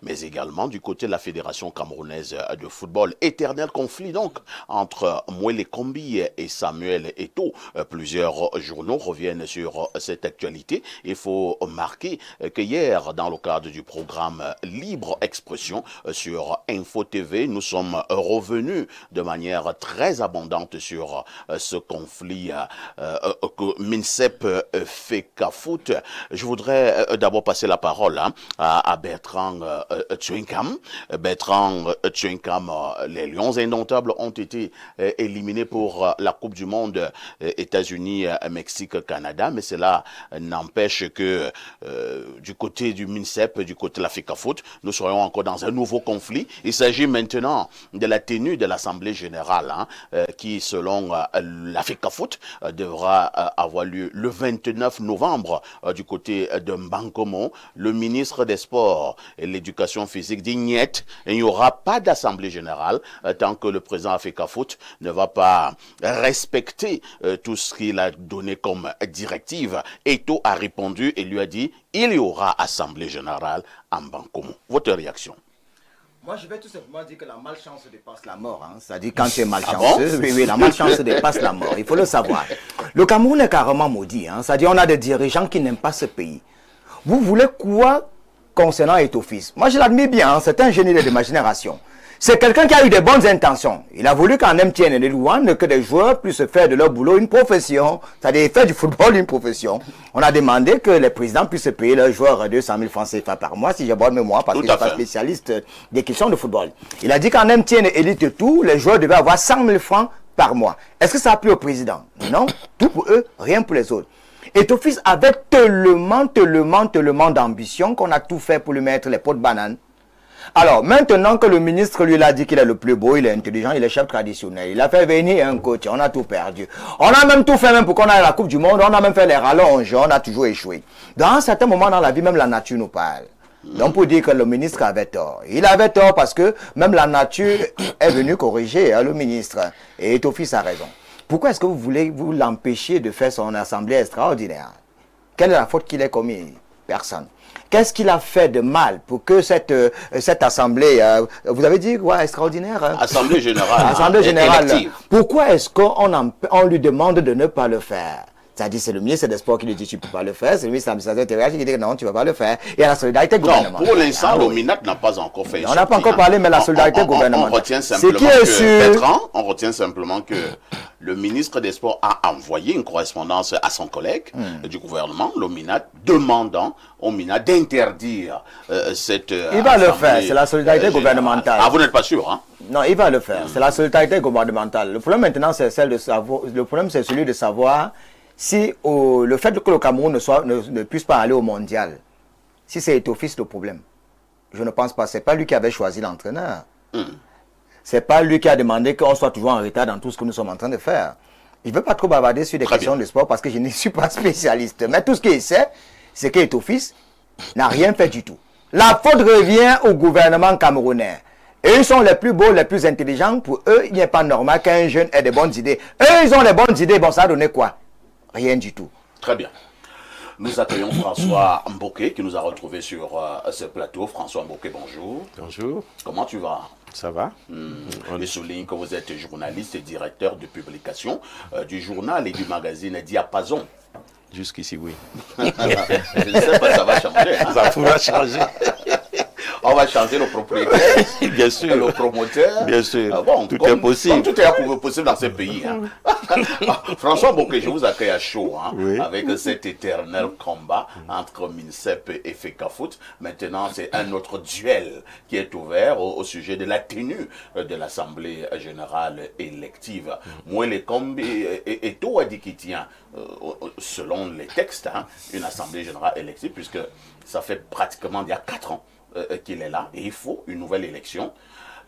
mais également du côté de la Fédération camerounaise de football. Éternel conflit donc entre Mwele Kombi et Samuel Eto'o. Plusieurs journaux reviennent sur cette actualité. Il faut marquer que hier, dans le cadre du programme Libre Expression sur Info TV, nous sommes revenus de manière très abondante sur ce conflit que MINSEP fait Foot. Je voudrais d'abord passer la parole à Bertrand Tchouinkam. Bertrand Tchouinkam, les Lions indomptables ont été éliminés pour la Coupe du Monde États-Unis, Mexique, Canada, mais cela n'empêche que du côté du MINSEP, du côté de la Foot, nous serions encore dans un nouveau conflit. Il s'agit maintenant de la tenue de l'Assemblée générale qui, selon la Foot, devra avoir lieu le 29 novembre du côté de Mbankomo. Le ministre des Sports et de l'Éducation physique dit niet, il n'y aura pas d'Assemblée générale tant que le président Foot ne va pas respecter tout ce qu'il a donné comme directive. Eto'o a répondu et lui a dit il y aura Assemblée générale à Mbankomo. Votre réaction? Moi, je vais tout simplement dire que la malchance dépasse la mort. C'est-à-dire, quand tu es malchanceux, oui, la malchance dépasse la mort. Il faut le savoir. Le Cameroun est carrément maudit. C'est-à-dire, on a des dirigeants qui n'aiment pas ce pays. Vous voulez quoi concernant Eto'o-Fils? Moi, je l'admire bien. C'est un génie de ma génération. C'est quelqu'un qui a eu des bonnes intentions. Il a voulu qu'en MTN et les Louane, que des joueurs puissent faire de leur boulot une profession. C'est-à-dire faire du football une profession. On a demandé que les présidents puissent payer leurs joueurs 200 000 francs CFA par mois, si j'ai bonne mémoire, parce que je ne suis pas spécialiste des questions de football. Il a dit qu'en MTN et Elite tout, les joueurs devaient avoir 100 000 francs par mois. Est-ce que ça a plu au président? Non. Tout pour eux, rien pour les autres. Eto'o-Fils avait tellement d'ambition qu'on a tout fait pour lui mettre les pots de banane. Alors, maintenant que le ministre lui a dit qu'il est le plus beau, il est intelligent, il est chef traditionnel, il a fait venir un coach, on a tout perdu. On a même tout fait même pour qu'on aille à la Coupe du Monde, on a même fait les rallonges, on a toujours échoué. Dans un certain moment dans la vie, même la nature nous parle. Donc pour dire que le ministre avait tort. Il avait tort parce que même la nature est venue corriger le ministre. Et Eto'o-Fils a raison. Pourquoi est-ce que vous voulez vous l'empêcher de faire son assemblée extraordinaire? Quelle est la faute qu'il ait commise? Personne. Qu'est-ce qu'il a fait de mal pour que cette assemblée, vous avez dit quoi, extraordinaire? Assemblée générale. Assemblée générale. Pourquoi est-ce qu'on lui demande de ne pas le faire? C'est-à-dire, c'est le ministre des Sports qui lui dit tu ne peux pas le faire, c'est le ministre de l'administration intérieure qui dit non, tu ne vas pas le faire. Il y a la solidarité gouvernementale. Non, pour l'instant, l'OMINAT n'a pas encore fait. On n'a pas encore parlé, mais la solidarité gouvernementale. On retient simplement que, Bertrand, on retient simplement que le ministre des Sports a envoyé une correspondance à son collègue du gouvernement, l'OMINAT, demandant au MINAT d'interdire cette il va le faire, c'est la solidarité gouvernementale. Ah, vous n'êtes pas sûr, hein? Non, il va le faire, c'est la solidarité gouvernementale. Le problème maintenant, c'est celui de savoir si le fait que le Cameroun ne puisse pas aller au mondial, si c'est Eto'o-Fils le problème. Je ne pense pas. Ce n'est pas lui qui avait choisi l'entraîneur. Ce n'est pas lui qui a demandé qu'on soit toujours en retard dans tout ce que nous sommes en train de faire. Je ne veux pas trop bavarder sur des questions de sport parce que je ne suis pas spécialiste. Mais tout ce qu'il sait, c'est qu'Eto'o-Fils n'a rien fait du tout. La faute revient au gouvernement camerounais. Et ils sont les plus beaux, les plus intelligents. Pour eux, il n'est pas normal qu'un jeune ait des bonnes idées. Eux, ils ont les bonnes idées. Bon, ça a donné quoi? Rien du tout. Très bien. Nous accueillons François Mboké qui nous a retrouvés sur ce plateau. François Mboké, bonjour. Bonjour. Comment tu vas? Ça va. Je souligne que vous êtes journaliste et directeur de publication du journal et du magazine Diapason. Jusqu'ici, oui. Je ne sais pas, ça va changer. Hein? Ça pourra changer. On va changer le propriétaire, bien sûr, le promoteur. Bien sûr, bon, tout est possible. Tout est possible dans ce pays. Hein. François Mboké, je vous accueille à chaud oui. avec cet éternel combat entre MINSEP et Foot. Maintenant, c'est un autre duel qui est ouvert au sujet de la tenue de l'Assemblée générale élective. Mwele Kombi et Eto'o a dit qu'il tient, selon les textes, une Assemblée générale élective, puisque ça fait pratiquement il y a 4 ans qu'il est là, et il faut une nouvelle élection.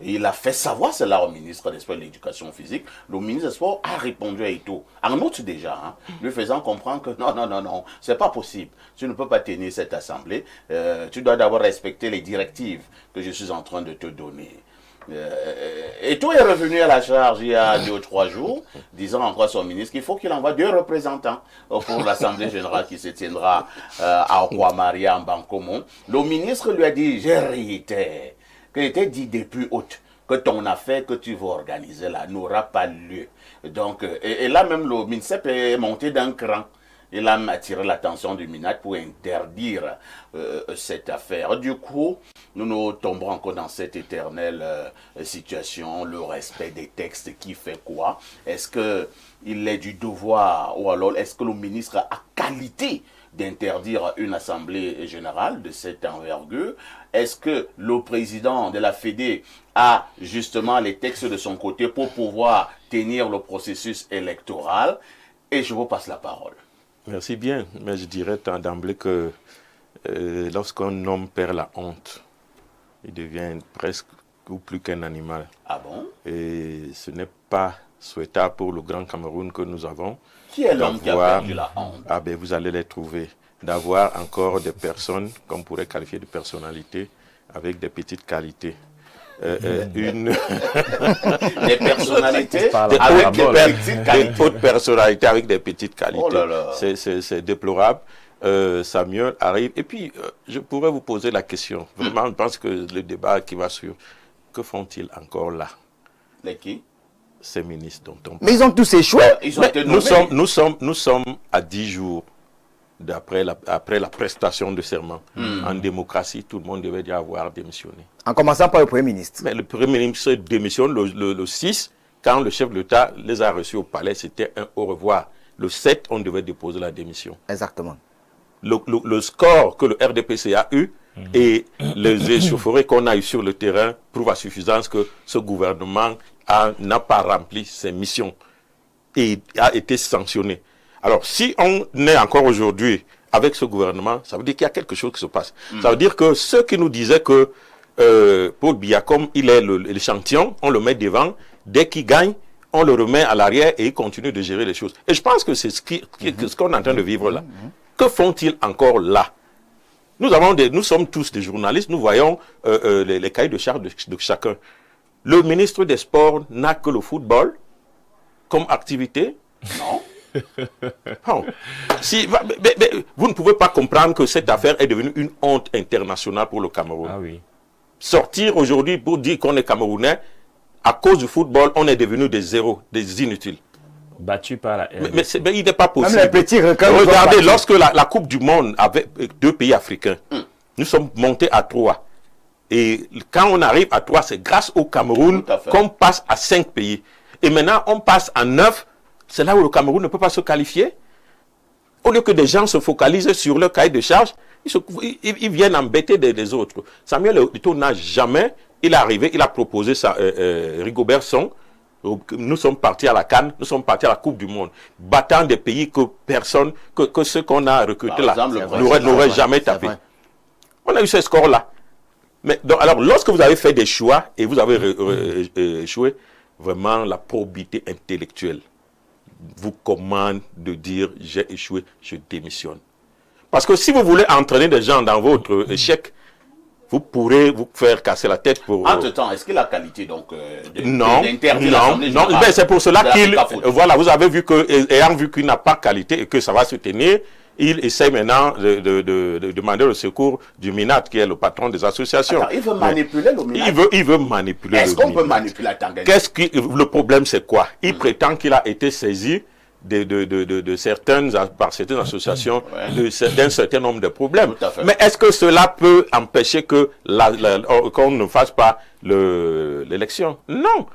Et il a fait savoir cela au ministre des Sports et de l'Éducation physique. Le ministre des Sports a répondu à Eto'o, en août déjà, lui faisant comprendre que non, c'est pas possible. Tu ne peux pas tenir cette assemblée. Tu dois d'abord respecter les directives que je suis en train de te donner. Eto'o est revenu à la charge il y a 2 ou 3 jours, disant encore à son ministre qu'il faut qu'il envoie 2 représentants pour l'Assemblée générale qui se tiendra à Okwamaria en Bankomo. Le ministre lui a dit, je réitère, qu'il était dit depuis haute, que ton affaire que tu veux organiser là n'aura pas lieu. Donc, et là même le MINSEP est monté d'un cran. Il a attiré l'attention du MINAT pour interdire cette affaire. Du coup, nous tomberons encore dans cette éternelle situation, le respect des textes qui fait quoi? Est-ce qu'il est du devoir ou alors est-ce que le ministre a qualité d'interdire une assemblée générale de cette envergure? Est-ce que le président de la Fédé a justement les textes de son côté pour pouvoir tenir le processus électoral? Et je vous passe la parole. Merci bien, mais je dirais d'emblée que lorsqu'un homme perd la honte, il devient presque ou plus qu'un animal. Ah bon? Et ce n'est pas souhaitable pour le Grand Cameroun que nous avons. Qui est l'homme qui a perdu la honte? Ah ben vous allez les trouver. D'avoir encore des personnes qu'on pourrait qualifier de personnalités avec des petites qualités. Des personnalités avec des hautes personnalités avec des petites qualités. Oh là là. C'est déplorable. Samuel arrive. Et puis, je pourrais vous poser la question. Vraiment, je pense que le débat qui va suivre, que font-ils encore là? Les qui? Ces ministres dont on parle. Mais ils ont tous échoué. Ils ont été nommés. Nous sommes à 10 jours après la prestation de serment. En démocratie, tout le monde devait déjà avoir démissionné. En commençant par le Premier ministre. Mais le Premier ministre démissionne le 6, quand le chef de l'État les a reçus au palais, c'était un au revoir. Le 7, on devait déposer la démission. Exactement. Le score que le RDPC a eu et les échauffourées qu'on a eu sur le terrain prouvent à suffisance que ce gouvernement n'a pas rempli ses missions et a été sanctionné. Alors, si on est encore aujourd'hui avec ce gouvernement, ça veut dire qu'il y a quelque chose qui se passe. Ça veut dire que ceux qui nous disaient que Paul Biya, comme il est l'échantillon, on le met devant, dès qu'il gagne, on le remet à l'arrière et il continue de gérer les choses. Et je pense que c'est ce qu'on est en train de vivre là. Que font-ils encore là? Nous sommes tous des journalistes, nous voyons les cahiers de charge de chacun. Le ministre des Sports n'a que le football comme activité. Non. Oh. Mais vous ne pouvez pas comprendre que cette affaire est devenue une honte internationale pour le Cameroun. Ah oui. Sortir aujourd'hui pour dire qu'on est Camerounais, à cause du football, on est devenu des zéros, des inutiles. Battu par la RDC. Mais il n'est pas possible. Même les petits requins. Regardez, lorsque la Coupe du Monde avait 2 pays africains, nous sommes montés à 3. Et quand on arrive à 3, c'est grâce au Cameroun qu'on passe à 5 pays. Et maintenant, on passe à 9. C'est là où le Cameroun ne peut pas se qualifier. Au lieu que des gens se focalisent sur leur cahier de charge, ils viennent embêter des autres. Samuel Eto'o n'a jamais, il est arrivé, il a proposé ça, Rigobert Song. Nous sommes partis à la CAN, nous sommes partis à la Coupe du Monde, battant des pays que personne, que ceux qu'on a recrutés là, n'auraient jamais tapé. On a eu ce score-là. Mais donc, alors, lorsque vous avez fait des choix et vous avez échoué, vraiment la probité intellectuelle vous commande de dire j'ai échoué, je démissionne. Parce que si vous voulez entraîner des gens dans votre échec, vous pourrez vous faire casser la tête pour... Entre-temps, est-ce qu'il a qualité donc non, c'est pour cela qu'il... Voilà, vous avez vu que, ayant vu qu'il n'a pas qualité et que ça va se tenir, il essaie maintenant de demander le secours du MINAT, qui est le patron des associations. Attends, il veut manipuler le MINAT. Il veut manipuler Est-ce qu'on peut manipuler la Tanganyika? Le problème, c'est quoi? Il prétend qu'il a été saisi par certaines associations d'un certain nombre de problèmes. Mais est-ce que cela peut empêcher que qu'on ne fasse pas l'élection? Non.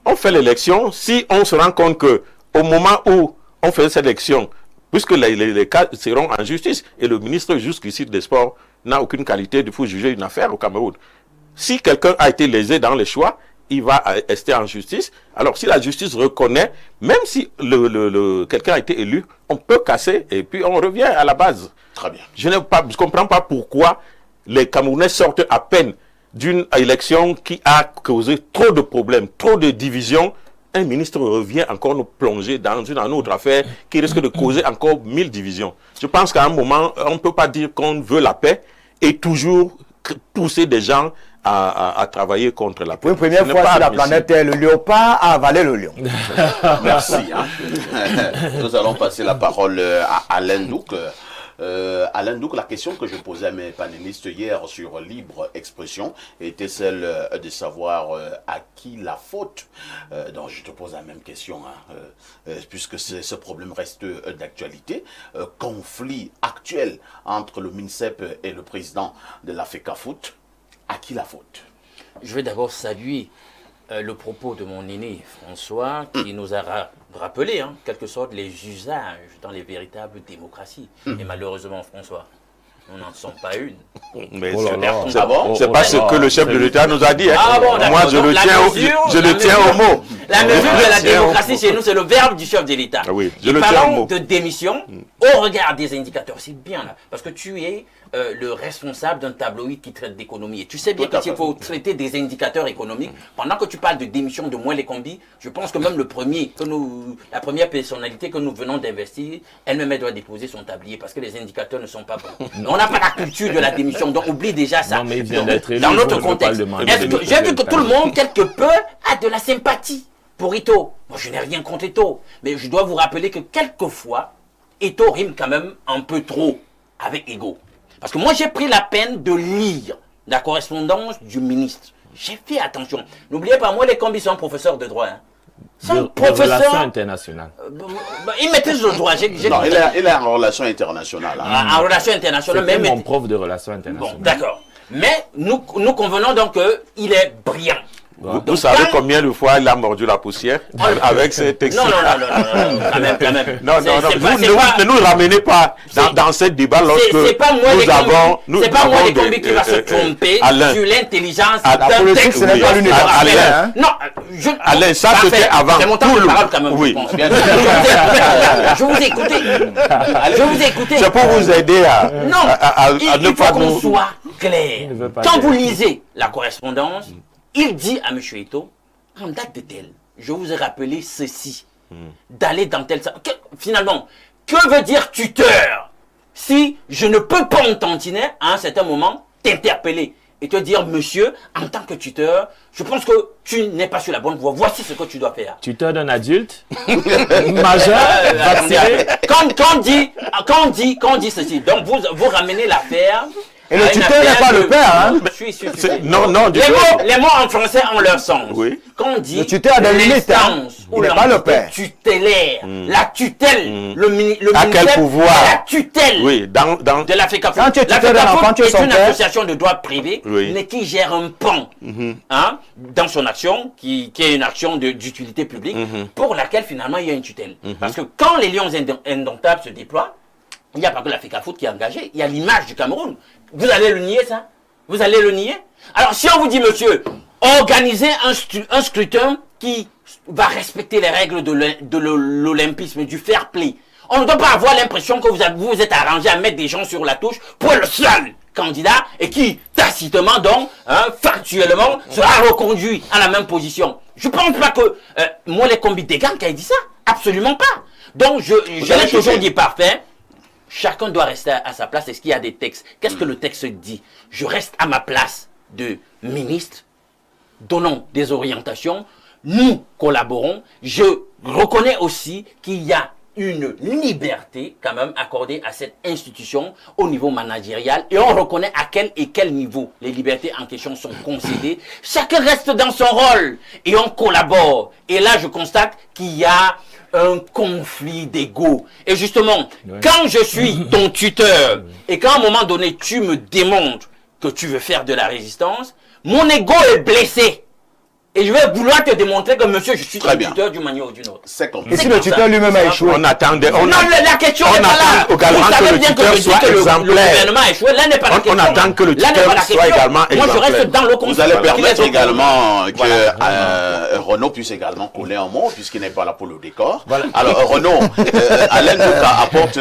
On fait l'élection si on se rend compte que au moment où on fait cette élection, puisque les cas seront en justice, et le ministre jusqu'ici des Sports n'a aucune qualité de juger une affaire au Cameroun. Si quelqu'un a été lésé dans les choix, il va rester en justice. Alors si la justice reconnaît, même si quelqu'un a été élu, on peut casser et puis on revient à la base. Très bien. Je ne comprends pas pourquoi les Camerounais sortent à peine d'une élection qui a causé trop de problèmes, trop de divisions. Un ministre revient encore nous plonger dans une autre affaire qui risque de causer encore 1000 divisions. Je pense qu'à un moment, on ne peut pas dire qu'on veut la paix et toujours pousser des gens à travailler contre la Pour une peste. première fois sur la planète Terre, le léopard a avalé le lion. Merci. Nous allons passer la parole à Alain Douk. Alain Douk, la question que je posais à mes panélistes hier sur libre expression était celle de savoir à qui la faute. Donc je te pose la même question, puisque ce problème reste d'actualité. Conflit actuel entre le MINSEP et le président de la FECAFOOT. À qui la faute? Je vais d'abord saluer le propos de mon aîné François qui nous a rappelé, en quelque sorte, les usages dans les véritables démocraties. Et malheureusement, François, nous n'en sommes pas une. Mais c'est pas ce que le chef de l'État nous a dit. Hein. Ah bon, moi, je le tiens au mot. La mesure de la démocratie chez nous, c'est le verbe du chef de l'État. Ah oui, Et parlons de démission au regard des indicateurs. C'est bien là, parce que tu es le responsable d'un tabloïd qui traite d'économie. Et tu sais bien qu'il faut traiter des indicateurs économiques. Pendant que tu parles de démission de Moelle Kombi, je pense que même la première personnalité que nous venons d'investir, elle-même doit déposer son tablier parce que les indicateurs ne sont pas bons. On n'a pas la culture de la démission, donc oublie déjà ça. Non, mais il vient d'être élu, dans notre contexte, j'ai vu que tout le monde, quelque peu, a de la sympathie pour Ito. Moi, je n'ai rien contre Ito, mais je dois vous rappeler que quelquefois, Ito rime quand même un peu trop avec ego. Parce que moi, j'ai pris la peine de lire la correspondance du ministre. J'ai fait attention. N'oubliez pas, moi, les combis sont professeurs de droit. Hein. De relations internationales. Il maîtrise le droit. Non, il est en relations internationales. Hein. En relations internationales. C'est mon prof de relations internationales. Bon, d'accord. Mais nous convenons donc qu'il est brillant. Vous savez combien de fois il a mordu la poussière avec ces textes? Non, quand même. Non, ne nous ramenez pas dans ce débat lorsque c'est pas moi nous avons... C'est pas moi les combis qui va se tromper sur l'intelligence d'un texte. Ce n'est pas l'une Non, Alain, ça c'était avant. C'est mon temps de parole quand même, je pense. Je vous ai écouté. C'est pour vous aider à il faut qu'on soit clair. Quand vous lisez la correspondance, il dit à M. Ito, en date de tel, je vous ai rappelé ceci, d'aller dans tel... Finalement, que veut dire tuteur si je ne peux pas en tantiner à un certain moment t'interpeller et te dire, monsieur, en tant que tuteur, je pense que tu n'es pas sur la bonne voie. Voici ce que tu dois faire. Tuteur d'un adulte majeur, vacciné. Quand on dit ceci, donc vous ramenez l'affaire... Et le tuteur n'est pas le père, hein? Non, les mots en français ont leur sens. Oui. Quand on dit le tuteur a des limites, hein? Il n'est pas le père. Tutélaire, la tutelle, le ministère, à quel pouvoir? La tutelle de la FECAFOOT. Quand tu es tuteur d'un enfant, tu es son père. C'est une association de droit privé, mais qui gère un pan dans son action, qui est une action d'utilité publique, pour laquelle finalement il y a une tutelle. Parce que quand les lions indomptables se déploient, il n'y a pas que la FECAFOOT qui est engagée, il y a l'image du Cameroun. Vous allez le nier, ça? Vous allez le nier? Alors, si on vous dit, monsieur, organisez un scrutin qui va respecter les règles de l'olympisme, du fair play, on ne doit pas avoir l'impression que vous êtes arrangé à mettre des gens sur la touche pour le seul candidat et qui, tacitement, donc, factuellement, sera reconduit à la même position. Je ne pense pas que Moelle Kombi Degam qui a dit ça. Absolument pas. Donc, je l'ai toujours dit parfait. Chacun doit rester à sa place. Est-ce qu'il y a des textes? Qu'est-ce que le texte dit? Je reste à ma place de ministre, donnons des orientations, nous collaborons. Je reconnais aussi qu'il y a une liberté quand même accordée à cette institution au niveau managérial et on reconnaît à quel niveau les libertés en question sont concédées. Chacun reste dans son rôle et on collabore. Et là, je constate qu'il y a un conflit d'ego. Et justement, quand je suis ton tuteur et qu'à un moment donné, tu me démontres que tu veux faire de la résistance, mon ego est blessé. Et je vais vouloir te démontrer que monsieur, je suis ton tuteur d'une manière ou d'une autre. Et si le tuteur lui-même a échoué? Non, la question n'est pas là. Également que le tuteur soit exemplaire. Le gouvernement a échoué. Là n'est pas la question. On attend que le tuteur soit également exemplaire. Moi, je reste dans le concept. Vous allez permettre également que Renaud puisse également coller un mot, puisqu'il n'est pas là pour le décor. Voilà. Alors, Renaud, Alain apporte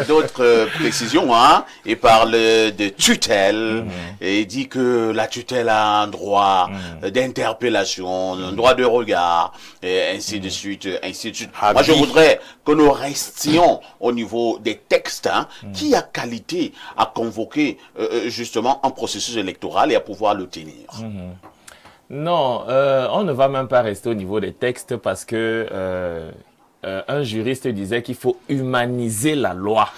d'autres précisions. Hein. Il parle de tutelle et il dit que la tutelle a un droit d'intervenir interpellation, un droit de regard, et ainsi de suite, ainsi de suite. Moi, je voudrais que nous restions au niveau des textes, qui a qualité à convoquer justement un processus électoral et à pouvoir le tenir. Non, on ne va même pas rester au niveau des textes parce que un juriste disait qu'il faut humaniser la loi.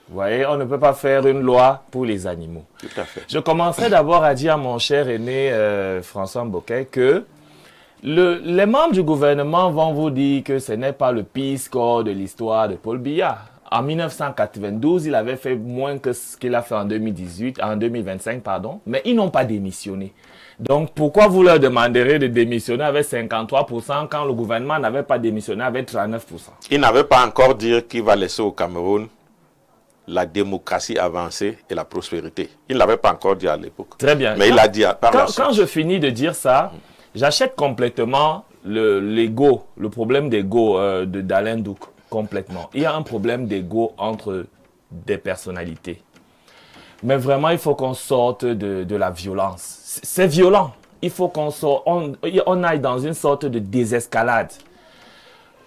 Vous voyez, on ne peut pas faire une loi pour les animaux. Tout à fait. Je commencerai d'abord à dire à mon cher aîné François Mboké que les membres du gouvernement vont vous dire que ce n'est pas le pire score de l'histoire de Paul Biya. En 1992, il avait fait moins que ce qu'il a fait en 2025, mais ils n'ont pas démissionné. Donc, pourquoi vous leur demanderez de démissionner avec 53% quand le gouvernement n'avait pas démissionné avec 39%? Il n'avait pas encore dit qu'il va laisser au Cameroun la démocratie avancée et la prospérité. Il ne l'avait pas encore dit à l'époque. Très bien. Mais il a dit par la suite. Quand je finis de dire ça, j'achète complètement l'ego, le problème d'ego d'Alain Douk. Complètement. Il y a un problème d'ego entre des personnalités. Mais vraiment, il faut qu'on sorte de la violence. C'est violent. Il faut qu'on sorte, on aille dans une sorte de désescalade.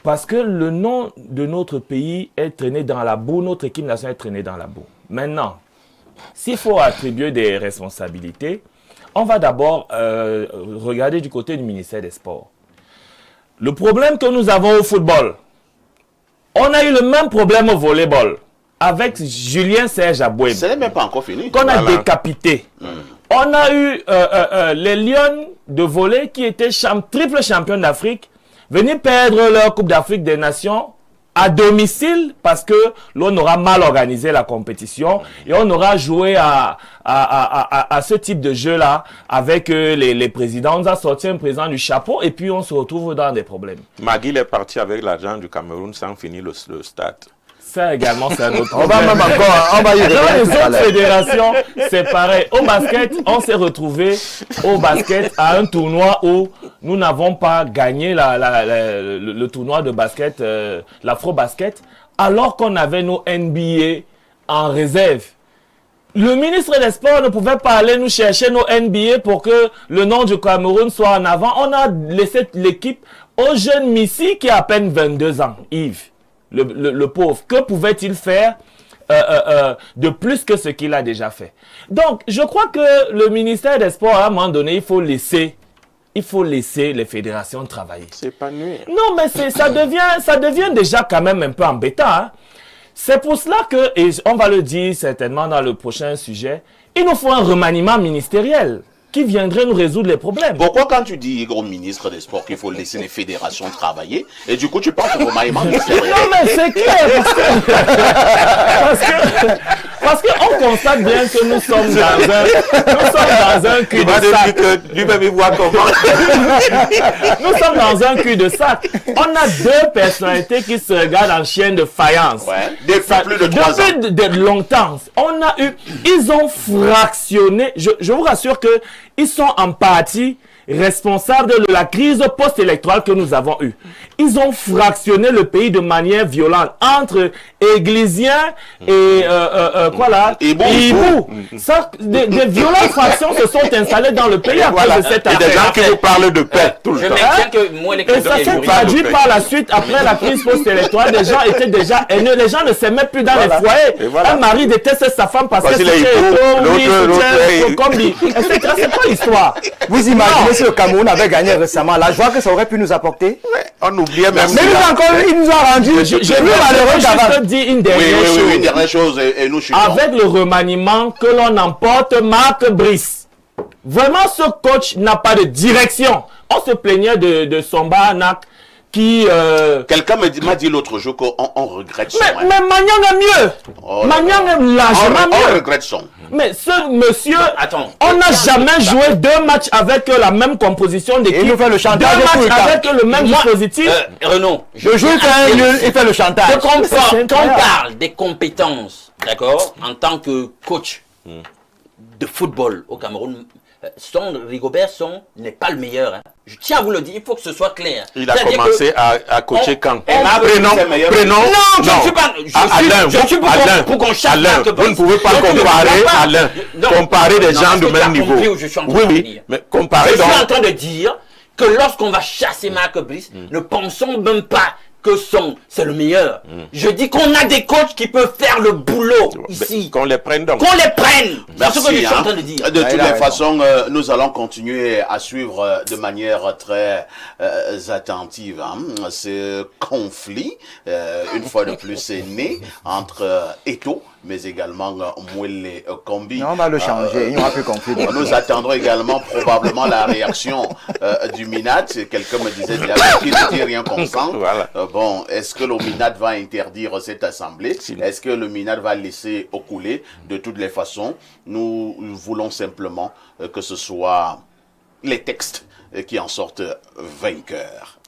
Parce que le nom de notre pays est traîné dans la boue, notre équipe nationale est traînée dans la boue. Maintenant, s'il faut attribuer des responsabilités, on va d'abord regarder du côté du ministère des Sports. Le problème que nous avons au football, on a eu le même problème au volleyball avec Julien Serge Aboué. Ce n'est même pas encore fini. Qu'on a décapité. On a eu les Lions de volley qui étaient triple champions d'Afrique venir perdre leur Coupe d'Afrique des Nations à domicile parce que l'on aura mal organisé la compétition et on aura joué à ce type de jeu-là avec les présidents. On nous a sorti un président du chapeau et puis on se retrouve dans des problèmes. Maguil est parti avec l'argent du Cameroun sans finir le stade. Ça également, c'est un autre On va même encore, on va y Dans les revenir. autres fédérations, c'est pareil. Au basket, on s'est retrouvé au basket à un tournoi où nous n'avons pas gagné le tournoi de basket, l'Afro-Basket, alors qu'on avait nos NBA en réserve. Le ministre des Sports ne pouvait pas aller nous chercher nos NBA pour que le nom du Cameroun soit en avant. On a laissé l'équipe au jeune Missi qui a à peine 22 ans, Yves. Le pauvre, que pouvait-il faire de plus que ce qu'il a déjà fait? Donc, je crois que le ministère des Sports, à un moment donné, il faut laisser les fédérations travailler. C'est pas nuire. Non, mais ça devient déjà quand même un peu embêtant. Hein? C'est pour cela que, et on va le dire certainement dans le prochain sujet, il nous faut un remaniement ministériel qui viendrait nous résoudre les problèmes. Pourquoi quand tu dis au ministre des Sports qu'il faut laisser les fédérations travailler, et du coup tu parles de remaniement ministériel? Non mais c'est clair parce qu'on constate bien que nous sommes dans un cul de sac. Lui-même il voit comment. Nous sommes dans un cul de sac. On a deux personnalités qui se regardent en chien de faïence. Ouais, depuis plus de 3 ans. Depuis longtemps. Ils ont fractionné. Je vous rassure que ils sont en partie responsables de la crise post-électorale que nous avons eue. Ils ont fractionné le pays de manière violente entre Églisiens et Hibou. Des violentes fractions se sont installées dans le pays à cause de cette affaire. Et des gens qui vous parlent de paix tout le temps. Et ça s'est traduit par la suite, après la crise post-électorale, les gens étaient déjà haineux. Les gens ne s'aimaient plus dans les foyers. Un mari déteste sa femme parce que c'était etc. C'est pas l'histoire. Vous imaginez si le Cameroun avait gagné récemment, la joie que ça aurait pu nous apporter? On oubliait même. Mais il nous a rendu. Je veux juste dire une dernière chose. Et nous avec le remaniement que l'on emporte Marc Brice. Vraiment, ce coach n'a pas de direction. On se plaignait de Somba Anak qui... Quelqu'un m'a dit l'autre jour qu'on regrette son. Mais Magnan est mieux. Magnan est largement mieux. On regrette son. Mais ce monsieur, on n'a jamais joué 2 matchs avec la même composition d'équipe. Il nous fait le chantage. 2 matchs avec le même dispositif. Renaud, le jeu fait nul, il fait le chantage. Quand on parle des compétences, d'accord, en tant que coach de football au Cameroun, Rigobert n'est pas le meilleur. Hein. Je tiens à vous le dire, il faut que ce soit clair. Il a commencé à coacher quand prénom. Non, je ne suis pas. Je suis pour qu'on chasse Alain, vous ne pouvez pas comparer Alain. Comparer des gens de même niveau. Oui, mais comparer. Je suis en train de dire que lorsqu'on va chasser Marc Brice, ne pensons même pas que c'est le meilleur. Je dis qu'on a des coachs qui peuvent faire le boulot ici. Qu'on les prenne donc. Qu'on les prenne. Merci, c'est ce que je suis en train de dire. De toutes les façons, nous allons continuer à suivre de manière très attentive ce conflit. Une fois de plus, c'est né entre Eto'o, mais également Mwele Kombi. Non, on va le changer, il n'y aura plus conflit. Nous attendrons également probablement la réaction du MINAT. Quelqu'un me disait qu'il ne dit rien consent. Voilà. Bon, est-ce que le MINAT va interdire cette assemblée? Est-ce que le MINAT va laisser au couler? De toutes les façons, nous voulons simplement que ce soit les textes qui en sortent vainqueurs.